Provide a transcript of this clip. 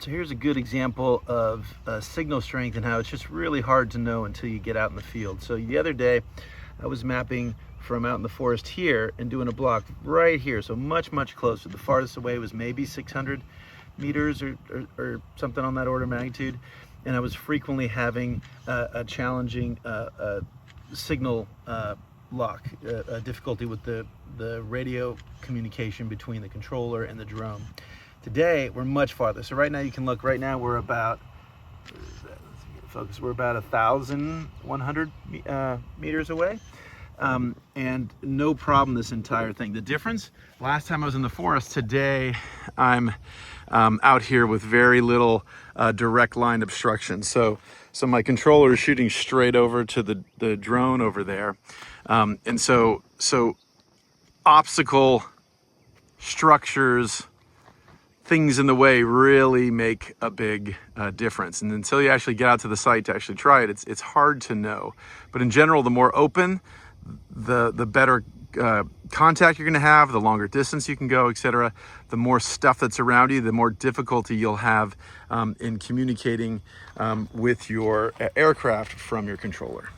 So here's a good example of signal strength and how it's just really hard to know until you get out in the field. So the other day I was mapping from out in the forest here and doing a block right here, so much closer. The farthest away was maybe 600 meters or something on that order of magnitude, and I was frequently having a challenging signal lock, a difficulty with the radio communication between the controller and the drone. Today we're much farther. So right now you can look. Right now we're about, focus. We're about 1,100 meters away, and no problem this entire thing. The difference: last time I was in the forest. Today I'm out here with very little direct line obstruction. So my controller is shooting straight over to the drone over there, and so obstacle structures, things in the way really make a big difference. And until you actually get out to the site to actually try it, it's hard to know. But in general, the more open, the better contact you're going to have, the longer distance you can go, etc. The more stuff that's around you, the more difficulty you'll have in communicating with your aircraft from your controller.